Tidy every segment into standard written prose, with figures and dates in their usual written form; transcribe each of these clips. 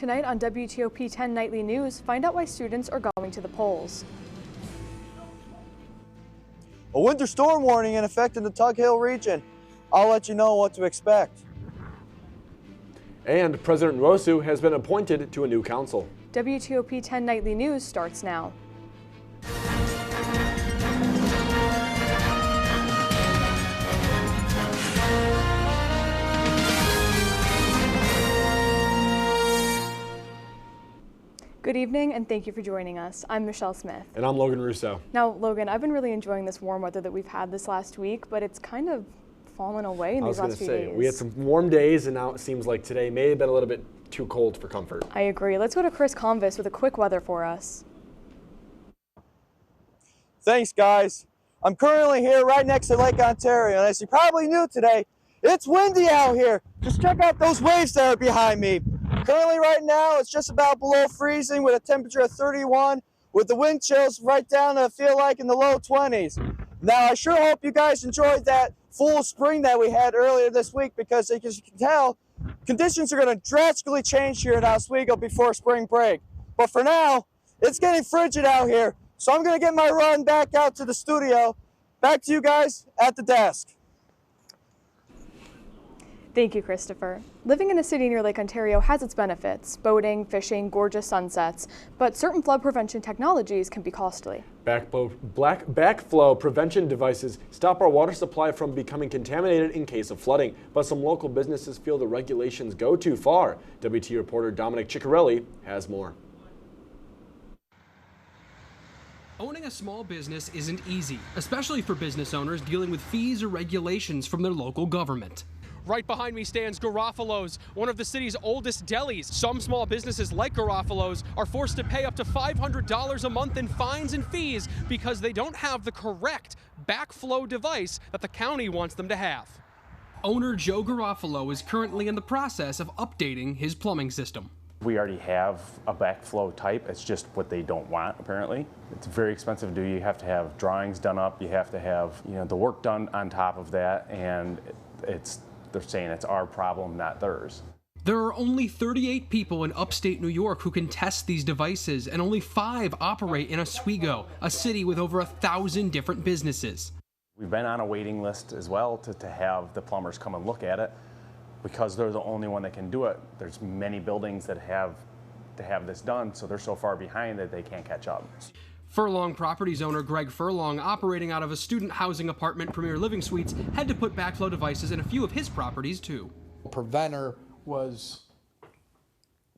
Tonight on WTOP-10 Nightly News, find out why students are going to the polls. A winter storm warning in effect in the Tug Hill region. I'll let you know what to expect. And President Rosu has been appointed to a new council. WTOP-10 Nightly News starts now. Good evening and thank you for joining us. I'm Michelle Smith. And I'm Logan Russo. Now, Logan, I've been really enjoying this warm weather that we've had this last week, but it's kind of fallen away in these last few days. We had some warm days and now it seems like today may have been a little bit too cold for comfort. I agree. Let's go to Chris Convis with a quick weather for us. Thanks, guys. I'm currently here right next to Lake Ontario, and as you probably knew today, it's windy out here. Just check out those waves that are behind me. Currently right now, it's just about below freezing with a temperature of 31, with the wind chills right down to feel like in the low 20s. Now, I sure hope you guys enjoyed that full spring that we had earlier this week, because as you can tell, conditions are going to drastically change here in Oswego before spring break. But for now, it's getting frigid out here, so I'm going to get my run back out to the studio. Back to you guys at the desk. Thank you, Christopher. Living in a city near Lake Ontario has its benefits: boating, fishing, gorgeous sunsets, but certain flood prevention technologies can be costly. Backflow prevention devices stop our water supply from becoming contaminated in case of flooding, but some local businesses feel the regulations go too far. WT reporter Dominic Ciccarelli has more. Owning a small business isn't easy, especially for business owners dealing with fees or regulations from their local government. Right behind me stands Garofalo's, one of the city's oldest delis. Some small businesses like Garofalo's are forced to pay up to $500 a month in fines and fees because they don't have the correct backflow device that the county wants them to have. Owner Joe Garofalo is currently in the process of updating his plumbing system. We already have a backflow type. It's just what they don't want, apparently. It's very expensive to do. You have to have drawings done up. You have to have, the work done on top of that, and they're saying it's our problem, not theirs. There are only 38 people in upstate New York who can test these devices, and only 5 operate in Oswego, a city with over 1,000 different businesses. We've been on a waiting list as well to have the plumbers come and look at it, because they're the only one that can do it. There's many buildings that have to have this done, so they're so far behind that they can't catch up. Furlong Properties owner Greg Furlong, operating out of a student housing apartment, Premier Living Suites, had to put backflow devices in a few of his properties too. Preventer was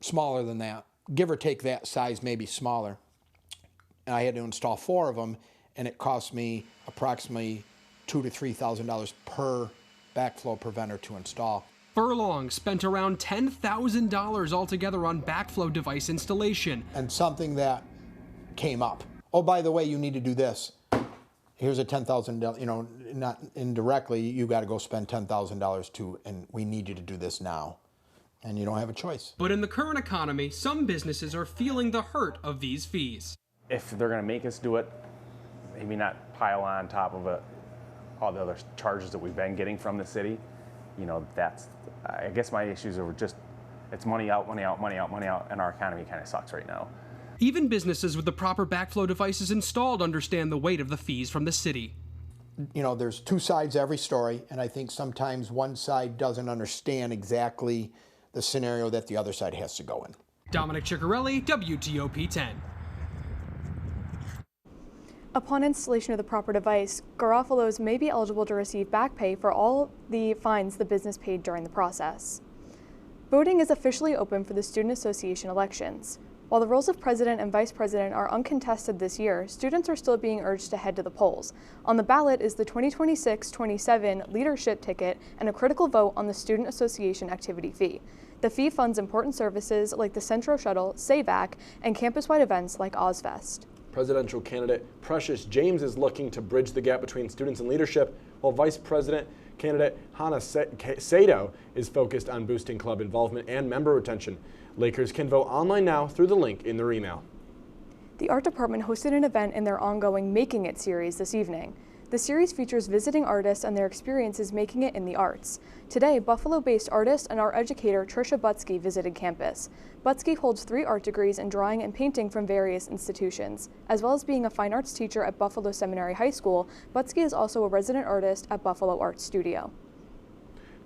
smaller than that, give or take that size, maybe smaller. And I had to install 4 of them, and it cost me approximately $2,000 to $3,000 per backflow preventer to install. Furlong spent around $10,000 altogether on backflow device installation. And something that came up. Oh, by the way, you need to do this. Here's a $10,000, not indirectly, you got to go spend $10,000 too, and we need you to do this now. And you don't have a choice. But in the current economy, some businesses are feeling the hurt of these fees. If they're going to make us do it, maybe not pile on top of all the other charges that we've been getting from the city. I guess my issues are just, it's money out, money out, money out, money out, and our economy kind of sucks right now. Even businesses with the proper backflow devices installed understand the weight of the fees from the city. There's 2 sides to every story, and I think sometimes one side doesn't understand exactly the scenario that the other side has to go in. Dominic Ciccarelli, WTOP-10. Upon installation of the proper device, Garofalo's may be eligible to receive back pay for all the fines the business paid during the process. Voting is officially open for the Student Association elections. While the roles of president and vice president are uncontested this year, students are still being urged to head to the polls. On the ballot is the 2026-27 leadership ticket and a critical vote on the Student Association activity fee. The fee funds important services like the Centro Shuttle, SAVAC, and campus-wide events like Ozfest. Presidential candidate Precious James is looking to bridge the gap between students and leadership, while Vice President candidate Hannah Sato is focused on boosting club involvement and member retention. Lakers can vote online now through the link in their email. The art department hosted an event in their ongoing Making It series this evening. The series features visiting artists and their experiences making it in the arts. Today, Buffalo-based artist and art educator Trisha Butsky visited campus. Butsky holds 3 art degrees in drawing and painting from various institutions. As well as being a fine arts teacher at Buffalo Seminary High School, Butsky is also a resident artist at Buffalo Art Studio.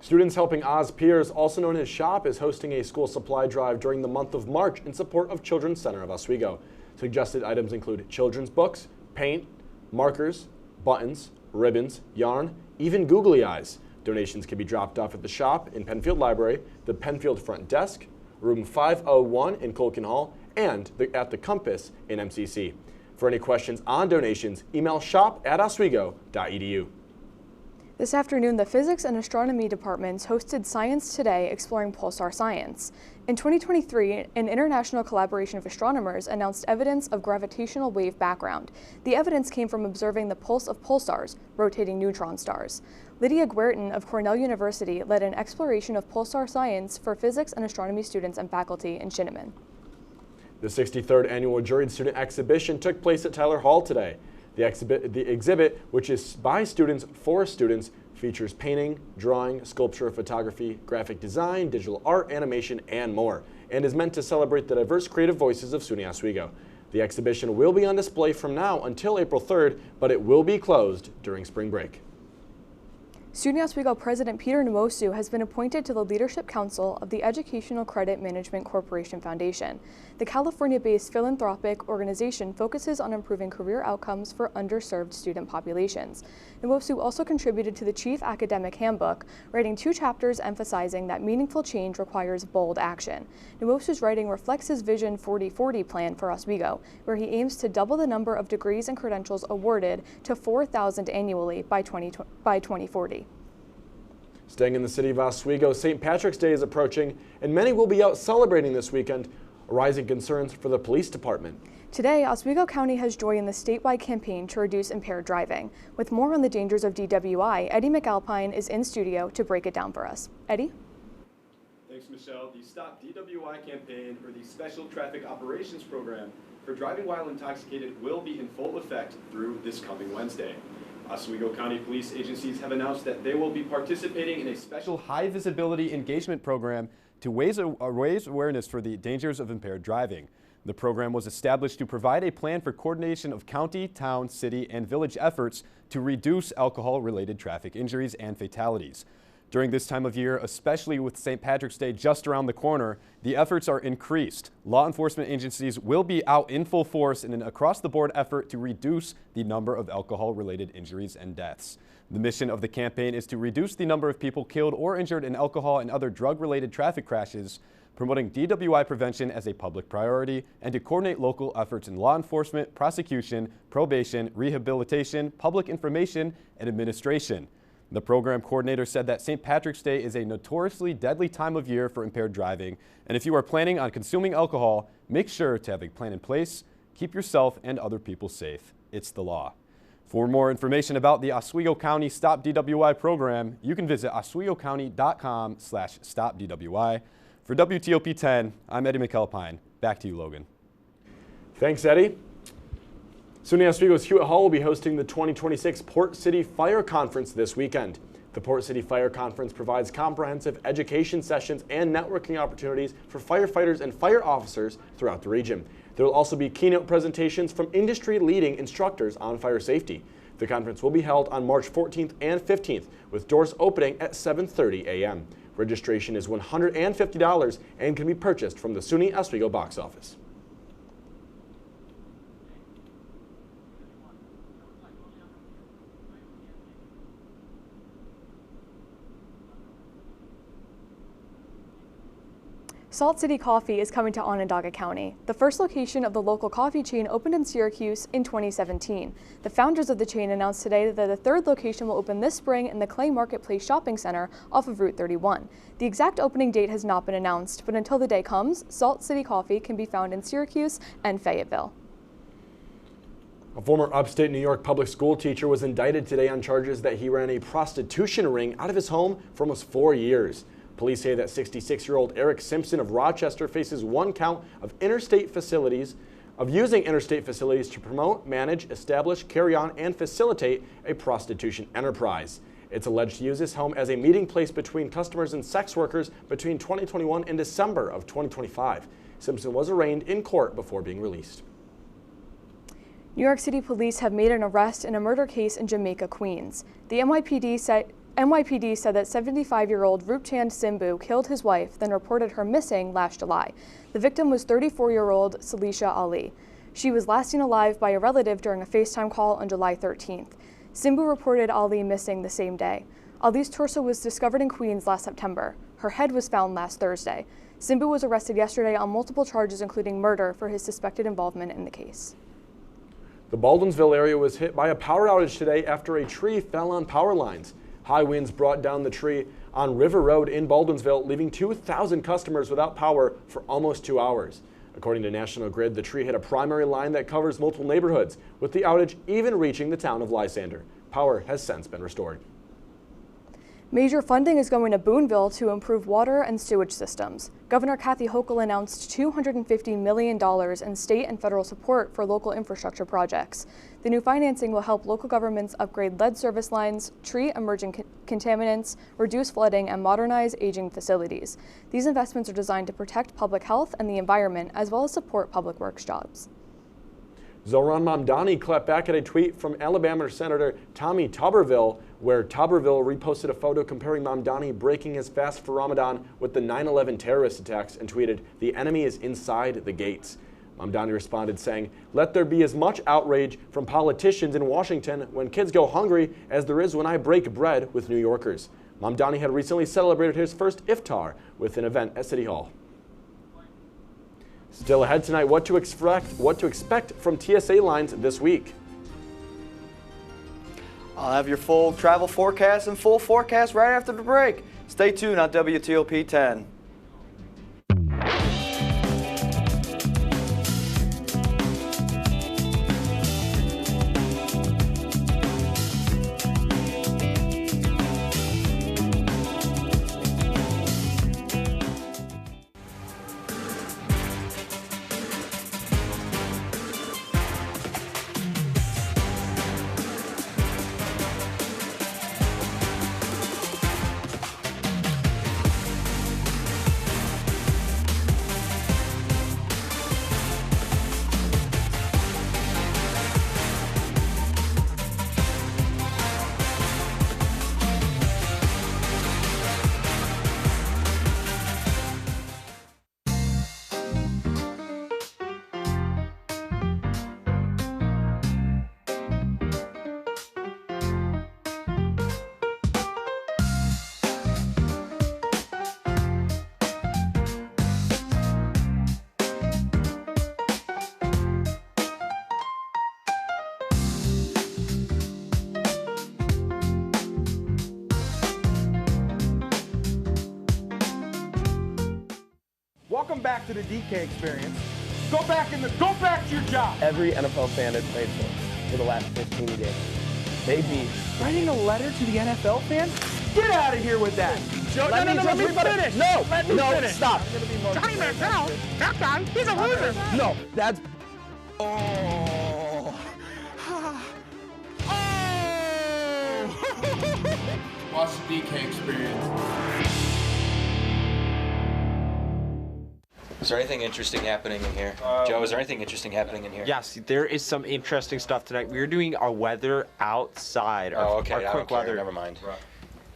Students Helping Oz Peers, also known as SHOP, is hosting a school supply drive during the month of March in support of Children's Center of Oswego. Suggested items include children's books, paint, markers, buttons, ribbons, yarn, even googly eyes. Donations can be dropped off at the shop in Penfield Library, the Penfield Front Desk, room 501 in Colkin Hall, and at the Compass in MCC. For any questions on donations, email shop@oswego.edu. This afternoon, the Physics and Astronomy departments hosted Science Today, exploring pulsar science. In 2023, an international collaboration of astronomers announced evidence of gravitational wave background. The evidence came from observing the pulse of pulsars, rotating neutron stars. Lydia Guertin of Cornell University led an exploration of pulsar science for physics and astronomy students and faculty in Shinneman. The 63rd annual Juried Student Exhibition took place at Tyler Hall today. The exhibit, which is by students for students, features painting, drawing, sculpture, photography, graphic design, digital art, animation, and more, and is meant to celebrate the diverse creative voices of SUNY Oswego. The exhibition will be on display from now until April 3rd, but it will be closed during spring break. SUNY Oswego President Peter Nwosu has been appointed to the Leadership Council of the Educational Credit Management Corporation Foundation. The California-based philanthropic organization focuses on improving career outcomes for underserved student populations. Nwosu also contributed to the Chief Academic Handbook, writing 2 chapters emphasizing that meaningful change requires bold action. Nwosu's writing reflects his Vision 4040 plan for Oswego, where he aims to double the number of degrees and credentials awarded to 4,000 annually by 2040. Staying in the city of Oswego, St. Patrick's Day is approaching, and many will be out celebrating this weekend, arising concerns for the police department. Today, Oswego County has joined the statewide campaign to reduce impaired driving. With more on the dangers of DWI, Eddie McAlpine is in studio to break it down for us. Eddie? Thanks, Michelle. The Stop DWI campaign, or the Special Traffic Operations Program for driving while intoxicated, will be in full effect through this coming Wednesday. Oswego County police agencies have announced that they will be participating in a special high-visibility engagement program to raise awareness for the dangers of impaired driving. The program was established to provide a plan for coordination of county, town, city, and village efforts to reduce alcohol-related traffic injuries and fatalities. During this time of year, especially with St. Patrick's Day just around the corner, the efforts are increased. Law enforcement agencies will be out in full force in an across-the-board effort to reduce the number of alcohol-related injuries and deaths. The mission of the campaign is to reduce the number of people killed or injured in alcohol and other drug-related traffic crashes, promoting DWI prevention as a public priority, and to coordinate local efforts in law enforcement, prosecution, probation, rehabilitation, public information, and administration. The program coordinator said that St. Patrick's Day is a notoriously deadly time of year for impaired driving, and if you are planning on consuming alcohol, make sure to have a plan in place. Keep yourself and other people safe. It's the law. For more information about the Oswego County Stop DWI program, you can visit oswegocounty.com/stopdwi. For WTOP-10, I'm Eddie McAlpine. Back to you, Logan. Thanks, Eddie. SUNY Oswego's Hewitt Hall will be hosting the 2026 Port City Fire Conference this weekend. The Port City Fire Conference provides comprehensive education sessions and networking opportunities for firefighters and fire officers throughout the region. There will also be keynote presentations from industry-leading instructors on fire safety. The conference will be held on March 14th and 15th, with doors opening at 7:30 a.m. Registration is $150 and can be purchased from the SUNY Oswego box office. Salt City Coffee is coming to Onondaga County. The first location of the local coffee chain opened in Syracuse in 2017. The founders of the chain announced today that the 3rd location will open this spring in the Clay Marketplace Shopping Center off of Route 31. The exact opening date has not been announced, but until the day comes, Salt City Coffee can be found in Syracuse and Fayetteville. A former upstate New York public school teacher was indicted today on charges that he ran a prostitution ring out of his home for almost 4 years. Police say that 66-year-old Eric Simpson of Rochester faces 1 count of interstate facilities of using interstate facilities to promote, manage, establish, carry on, and facilitate a prostitution enterprise. It's alleged to use this home as a meeting place between customers and sex workers between 2021 and December of 2025. Simpson was arraigned in court before being released. New York City police have made an arrest in a murder case in Jamaica, Queens. The NYPD said that 75-year-old Rupchand Simbu killed his wife, then reported her missing last July. The victim was 34-year-old Salisha Ali. She was last seen alive by a relative during a FaceTime call on July 13th. Simbu reported Ali missing the same day. Ali's torso was discovered in Queens last September. Her head was found last Thursday. Simbu was arrested yesterday on multiple charges, including murder, for his suspected involvement in the case. The Baldwinsville area was hit by a power outage today after a tree fell on power lines. High winds brought down the tree on River Road in Baldwinsville, leaving 2,000 customers without power for almost 2 hours. According to National Grid, the tree hit a primary line that covers multiple neighborhoods, with the outage even reaching the town of Lysander. Power has since been restored. Major funding is going to Boonville to improve water and sewage systems. Governor Kathy Hochul announced $250 million in state and federal support for local infrastructure projects. The new financing will help local governments upgrade lead service lines, treat emerging contaminants, reduce flooding, and modernize aging facilities. These investments are designed to protect public health and the environment, as well as support public works jobs. Zohran Mamdani clapped back at a tweet from Alabama Senator Tommy Tuberville, where Tuberville reposted a photo comparing Mamdani breaking his fast for Ramadan with the 9/11 terrorist attacks and tweeted, "The enemy is inside the gates." Mamdani responded saying, "Let there be as much outrage from politicians in Washington when kids go hungry as there is when I break bread with New Yorkers." Mamdani had recently celebrated his first iftar with an event at City Hall. Still ahead tonight, what to expect from TSA lines this week. I'll have your full travel forecast and full forecast right after the break. Stay tuned on WTOP-10. Welcome back to the DK experience. Go back to your job. Every NFL fan has played for the last 15 games. They beat. Writing a letter to the NFL fans? Get out of here with that. Let me finish. No, let me finish. Stop. Johnny Manziel, that guy, he's a loser. No, that's. Oh. Watch the DK experience. Is there anything interesting happening in here? Joe, is there anything interesting happening in here? Yes, there is some interesting stuff tonight. We're doing our weather outside. Oh, okay. Our quick weather. Never mind. Right.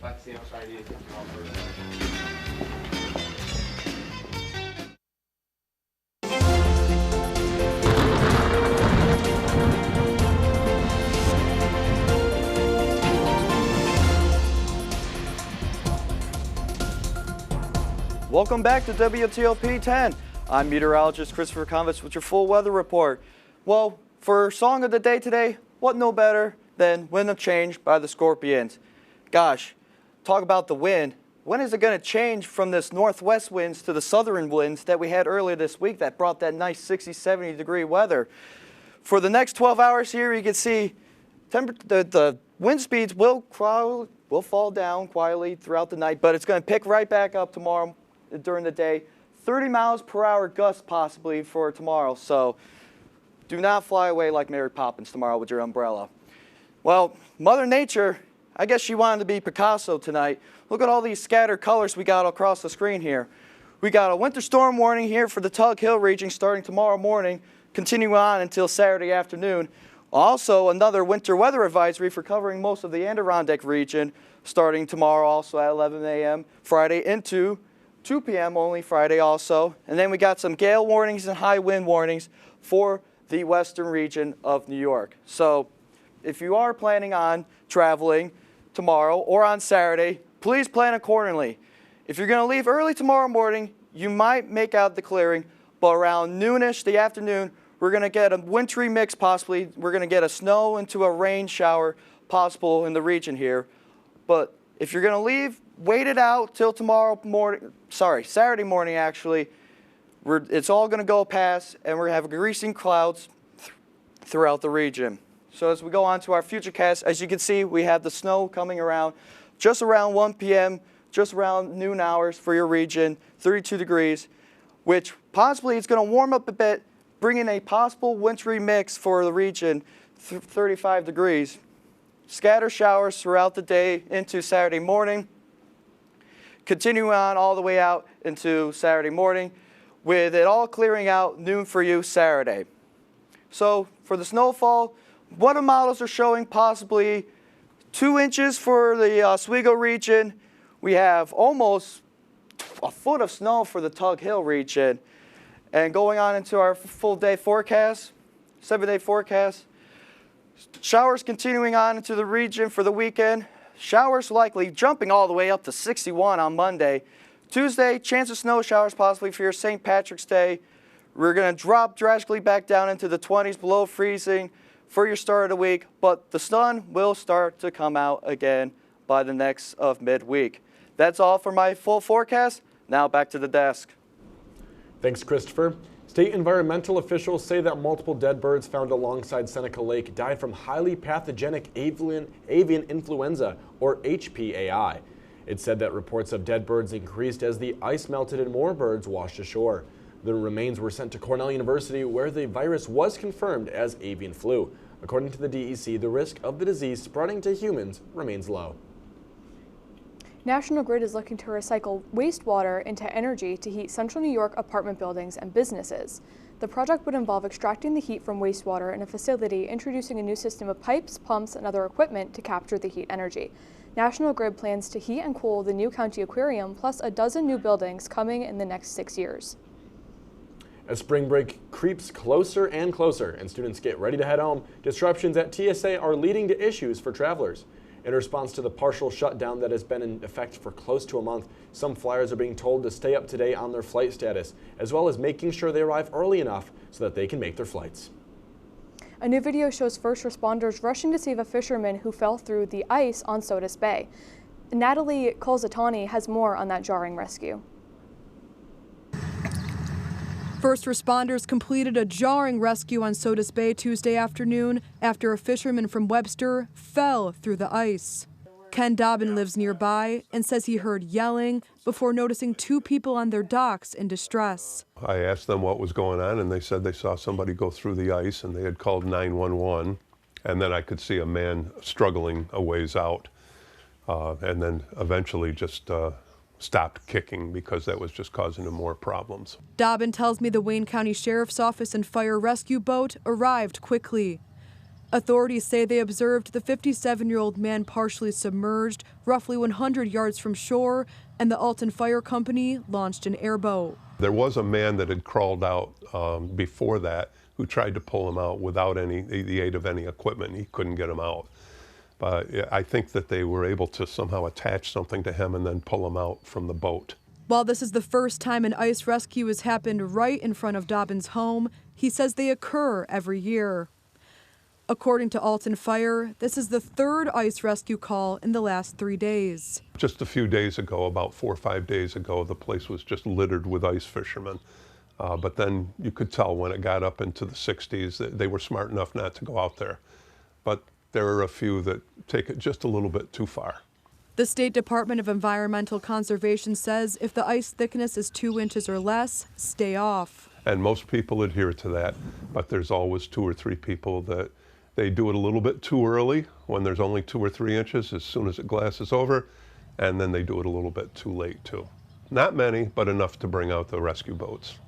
Let's see. I'm sorry. I need to take you off first. Welcome back to WTOP-10. I'm meteorologist Christopher Convis with your full weather report. Well, for song of the day today, what no better than Wind of Change by the Scorpions. Gosh, talk about the wind. When is it going to change from this northwest winds to the southern winds that we had earlier this week that brought that nice 60, 70 degree weather? For the next 12 hours here, you can see the wind speeds will fall down quietly throughout the night, but it's going to pick right back up tomorrow during the day. 30 miles per hour gusts possibly for tomorrow. So Do not fly away like Mary Poppins tomorrow with your umbrella. Well, Mother Nature, I guess she wanted to be Picasso tonight. Look at all these scattered colors we got across the screen here. We got a winter storm warning here for the Tug Hill region starting tomorrow morning, continuing on until Saturday afternoon. Also, another winter weather advisory for covering most of the Adirondack region starting tomorrow also at 11 a.m. Friday into 2 p.m. only Friday also. And then we got some gale warnings and high wind warnings for the western region of New York. So if you are planning on traveling tomorrow or on Saturday, please plan accordingly. If you're going to leave early tomorrow morning, you might make out the clearing, but around noonish, the afternoon, we're going to get a wintry mix possibly. We're going to get a snow into a rain shower possible in the region here. But if you're going to leave, wait it out till Saturday morning actually. It's all going to go past, and we're going to have greasing clouds throughout the region. So as we go on to our futurecast, as you can see, we have the snow coming around just around 1 p.m., just around noon hours for your region, 32 degrees, which possibly is going to warm up a bit, bringing a possible wintry mix for the region, 35 degrees. Scatter showers throughout the day into Saturday morning, continuing on all the way out into Saturday morning, with it all clearing out noon for you Saturday. So for the snowfall, weather models are showing possibly 2 inches for the Oswego region. We have almost a foot of snow for the Tug Hill region. And going on into our full day forecast, 7-day forecast, showers continuing on into the region for the weekend. Showers likely jumping all the way up to 61 on Monday. Tuesday, chance of snow showers possibly for your St. Patrick's Day. We're going to drop drastically back down into the 20s, below freezing for your start of the week, but the sun will start to come out again by the next of midweek. That's all for my full forecast. Now back to the desk. Thanks, Christopher. State environmental officials say that multiple dead birds found alongside Seneca Lake died from highly pathogenic avian influenza, or HPAI. It said that reports of dead birds increased as the ice melted and more birds washed ashore. The remains were sent to Cornell University, where the virus was confirmed as avian flu. According to the DEC, the risk of the disease spreading to humans remains low. National Grid is looking to recycle wastewater into energy to heat central New York apartment buildings and businesses. The project would involve extracting the heat from wastewater in a facility, introducing a new system of pipes, pumps, and other equipment to capture the heat energy. National Grid plans to heat and cool the new county aquarium, plus a dozen new buildings coming in the next 6 years. As spring break creeps closer and closer and students get ready to head home, disruptions at TSA are leading to issues for travelers. In response to the partial shutdown that has been in effect for close to a month, some flyers are being told to stay up to date on their flight status, as well as making sure they arrive early enough so that they can make their flights. A new video shows first responders rushing to save a fisherman who fell through the ice on Sodus Bay. Natalie Colzatani has more on that jarring rescue. First responders completed a jarring rescue on Sodus Bay Tuesday afternoon after a fisherman from Webster fell through the ice. Ken Dobbin lives nearby and says he heard yelling before noticing 2 people on their docks in distress. I asked them what was going on, and they said they saw somebody go through the ice, and they had called 911. And then I could see a man struggling a ways out, and then eventually just stopped kicking because that was just causing him more problems. Dobbin tells me the Wayne County Sheriff's Office and fire rescue boat arrived quickly. Authorities say they observed the 57-year-old man partially submerged, roughly 100 yards from shore, and the Alton Fire Company launched an airboat. There was a man that had crawled out before that who tried to pull him out without the aid of any equipment. He couldn't get him out. But I think that they were able to somehow attach something to him and then pull him out from the boat. While this is the first time an ice rescue has happened right in front of Dobbin's home, he says they occur every year. According to Alton Fire, this is the 3rd ice rescue call in the last 3 days. Just a few days ago, about 4 or 5 days ago, the place was just littered with ice fishermen. But then you could tell when it got up into the 60s that they were smart enough not to go out there. But there are a few that take it just a little bit too far. The State Department of Environmental Conservation says if the ice thickness is 2 inches or less, stay off. And most people adhere to that, but there's always 2 or 3 people that they do it a little bit too early when there's only 2 or 3 inches as soon as the glass is over, and then they do it a little bit too late too. Not many, but enough to bring out the rescue boats.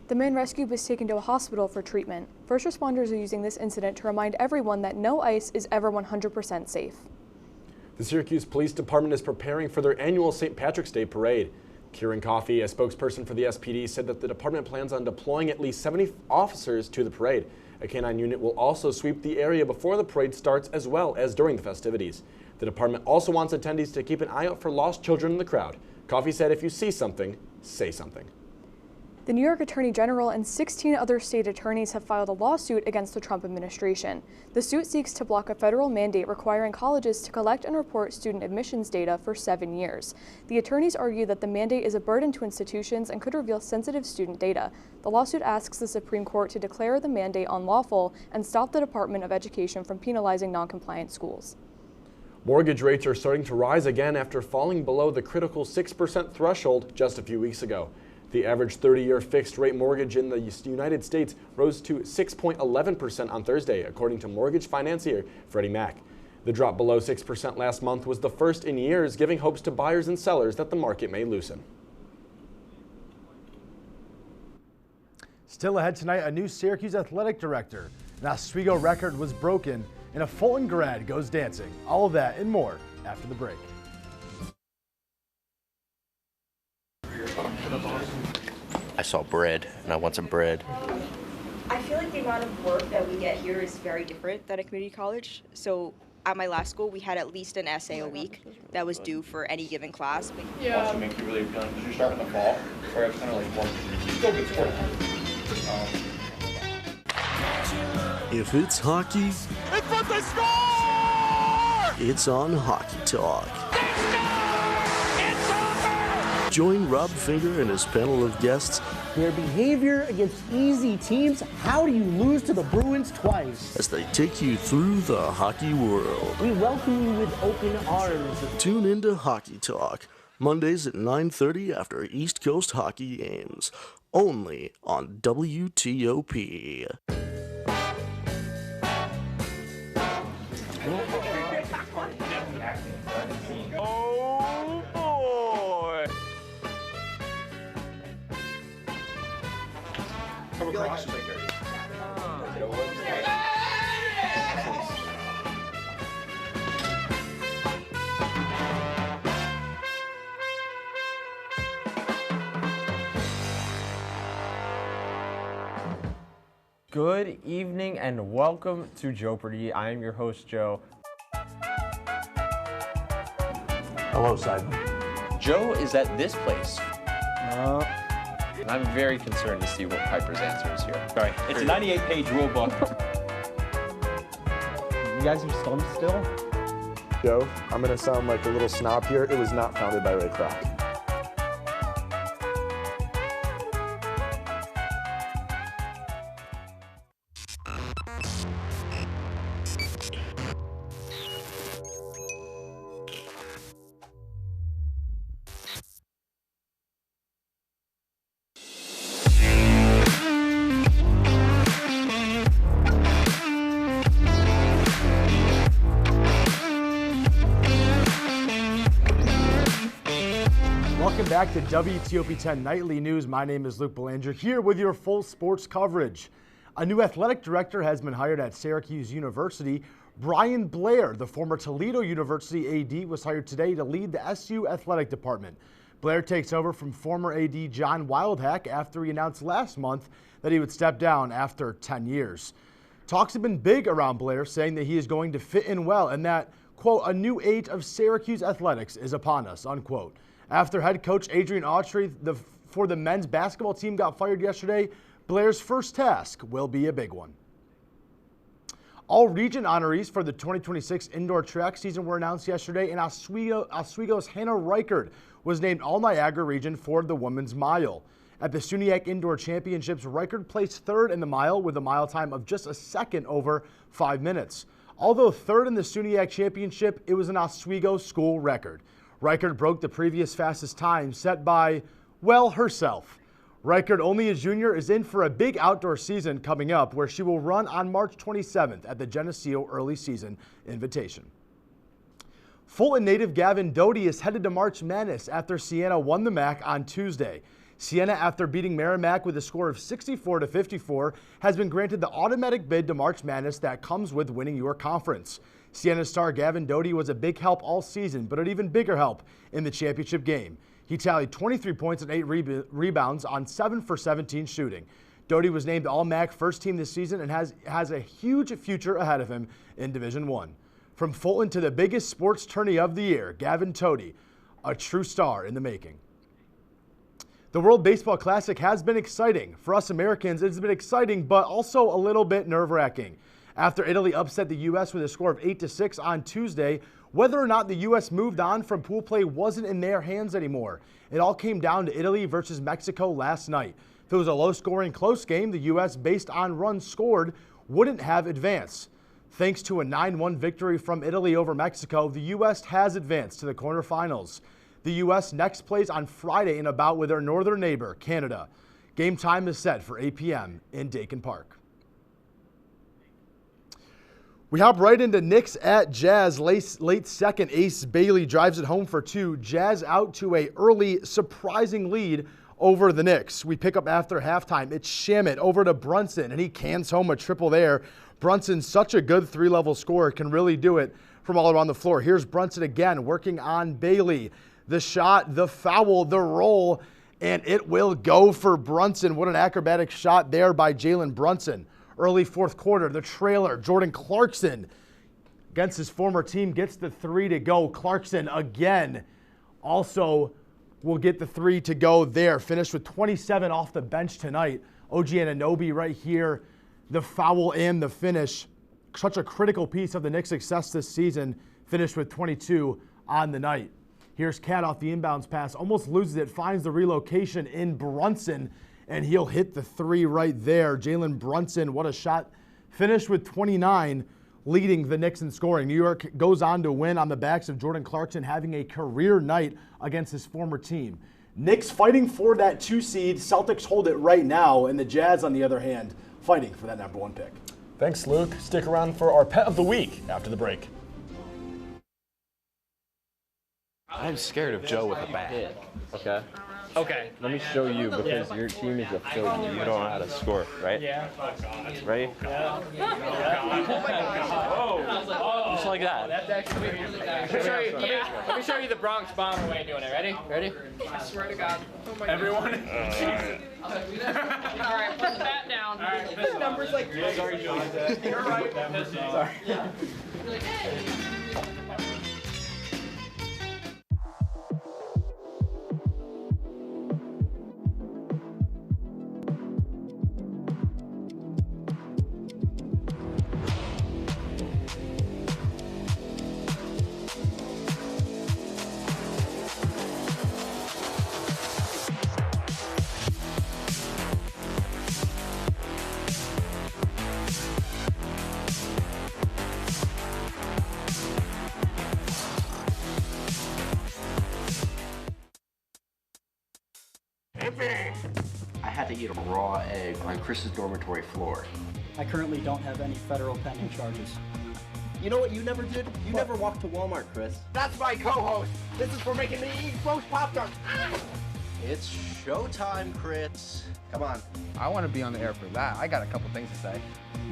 The man rescued was taken to a hospital for treatment. First responders are using this incident to remind everyone that no ice is ever 100% safe. The Syracuse Police Department is preparing for their annual St. Patrick's Day parade. Kieran Coffey, a spokesperson for the SPD, said that the department plans on deploying at least 70 officers to the parade. A canine unit will also sweep the area before the parade starts as well as during the festivities. The department also wants attendees to keep an eye out for lost children in the crowd. Coffey said if you see something, say something. The New York Attorney General and 16 other state attorneys have filed a lawsuit against the Trump administration. The suit seeks to block a federal mandate requiring colleges to collect and report student admissions data for 7 years. The attorneys argue that the mandate is a burden to institutions and could reveal sensitive student data. The lawsuit asks the Supreme Court to declare the mandate unlawful and stop the Department of Education from penalizing non-compliant schools. Mortgage rates are starting to rise again after falling below the critical 6% threshold just a few weeks ago. The average 30-year fixed-rate mortgage in the United States rose to 6.11% on Thursday, according to mortgage financier Freddie Mac. The drop below 6% last month was the first in years, giving hopes to buyers and sellers that the market may loosen. Still ahead tonight, a new Syracuse athletic director. An Oswego record was broken, and a Fulton grad goes dancing. All of that and more after the break. I saw bread, and I want some bread. I feel like the amount of work that we get here is very different than a community college. So at my last school, we had at least an essay a week that was due for any given class. Yeah. Also make you really appealing because you start in the fall, where it's kind of like more, still good sport. If it's hockey, It's what they score! it's on Hockey Talk. Join Rob Finger and his panel of guests. Their behavior against easy teams, how do you lose to the Bruins twice? As they take you through the hockey world. We welcome you with open arms. Tune into Hockey Talk, Mondays at 9:30 after East Coast hockey games. Only on WTOP. Oh boy! Come across. Good evening and welcome to Jeopardy! I am your host, Joe. Hello, Simon. Joe is at this place. And I'm very concerned to see what Piper's answer is here. Sorry, it's a 98-page rule book. You guys are stumped still? Joe, I'm going to sound like a little snob here. It was not founded by Ray Kroc. Welcome back to WTOP-10 Nightly News. My name is Luke Belanger here with your full sports coverage. A new athletic director has been hired at Syracuse University. Brian Blair, the former Toledo University AD, was hired today to lead the SU athletic department. Blair takes over from former AD John Wildhack after he announced last month that he would step down after 10 years. Talks have been big around Blair, saying that he is going to fit in well and that, quote, a new age of Syracuse athletics is upon us, unquote. After head coach Adrian Autry for the men's basketball team got fired yesterday, Blair's first task will be a big one. All region honorees for the 2026 indoor track season were announced yesterday, and Oswego's Hannah Reichert was named All-Niagara region for the women's mile. At the SUNYAC Indoor Championships, Reichert placed third in the mile with a mile time of just a second over 5 minutes. Although third in the SUNYAC Championship, it was an Oswego school record. Reichert broke the previous fastest time set by, well, herself. Reichert, only a junior, is in for a big outdoor season coming up where she will run on March 27th at the Geneseo Early Season Invitation. Fulton native Gavin Doty is headed to March Madness after Siena won the MAC on Tuesday. Siena, after beating Merrimack with a score of 64-54, has been granted the automatic bid to March Madness that comes with winning your conference. Siena star Gavin Doty was a big help all season, but an even bigger help in the championship game. He tallied 23 points and 8 rebounds on 7 for 17 shooting. Doty was named All-MAC first team this season and has a huge future ahead of him in Division I. From Fulton to the biggest sports tourney of the year, Gavin Doty, a true star in the making. The World Baseball Classic has been exciting. For us Americans, it's been exciting, but also a little bit nerve-wracking. After Italy upset the U.S. with a score of 8-6 on Tuesday, whether or not the U.S. moved on from pool play wasn't in their hands anymore. It all came down to Italy versus Mexico last night. If it was a low-scoring, close game, the U.S., based on runs scored, wouldn't have advanced. Thanks to a 9-1 victory from Italy over Mexico, the U.S. has advanced to the quarterfinals. The U.S. next plays on Friday in a bout with their northern neighbor, Canada. Game time is set for 8 p.m. in Dakin Park. We hop right into Knicks at Jazz. Late second, Ace Bailey drives it home for 2. Jazz out to a early, surprising lead over the Knicks. We pick up after halftime. It's Shamet over to Brunson, and he cans home a triple there. Brunson's such a good three-level scorer, can really do it from all around the floor. Here's Brunson again, working on Bailey. The shot, the foul, the roll, and it will go for Brunson. What an acrobatic shot there by Jalen Brunson. Early fourth quarter, the trailer, Jordan Clarkson, against his former team, gets the 3 to go. Clarkson again also will get the 3 to go there. Finished with 27 off the bench tonight. OG Anunoby right here, the foul and the finish. Such a critical piece of the Knicks' success this season. Finished with 22 on the night. Here's Cat off the inbounds pass, almost loses it, finds the relocation in Brunson, and he'll hit the 3 right there. Jalen Brunson, what a shot. Finished with 29, leading the Knicks in scoring. New York goes on to win on the backs of Jordan Clarkson having a career night against his former team. Knicks fighting for that 2 seed. Celtics hold it right now, and the Jazz, on the other hand, fighting for that number 1 pick. Thanks, Luke. Stick around for our Pet of the Week after the break. I'm scared of Joe with a bat. Okay. Okay. Let me show you because your team is a failure. You don't know how to score, right? Yeah. Ready? Yeah. Just like that. That's actually. Let me show you the Bronx Bomber way of doing it. Ready? Ready? I swear to God. Oh my Everyone. God. All right, put the bat down. All right. This number's like. Sorry, Joe. You're right. Sorry. I had to eat a raw egg on Chris's dormitory floor. I currently don't have any federal pending charges. You know what you never did? You never walked to Walmart, Chris. That's my co-host. This is for making me eat roast Pop-Tarts. It's showtime, Chris. Come on. I want to be on the air for that. I got a couple things to say.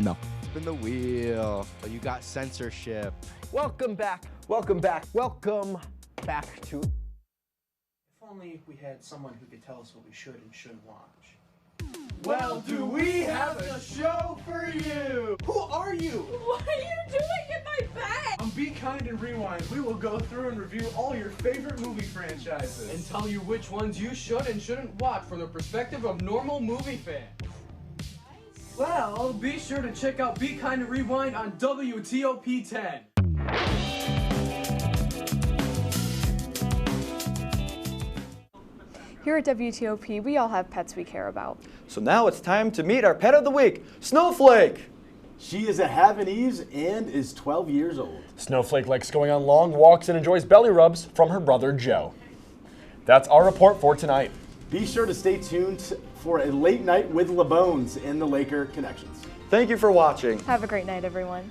No. Spin the wheel. But you got censorship. Welcome back. Welcome back. Welcome back to. If only we had someone who could tell us what we should and shouldn't watch. Well, do we have a show for you? Who are you? What are you doing in my bed? On Be Kind and Rewind, we will go through and review all your favorite movie franchises. And tell you which ones you should and shouldn't watch from the perspective of normal movie fans. Well, be sure to check out Be Kind and Rewind on WTOP-10. Here at WTOP, we all have pets we care about. So now it's time to meet our pet of the week, Snowflake. She is a Havanese and is 12 years old. Snowflake likes going on long walks and enjoys belly rubs from her brother Joe. That's our report for tonight. Be sure to stay tuned for a late night with LeBones in the Laker Connections. Thank you for watching. Have a great night, everyone.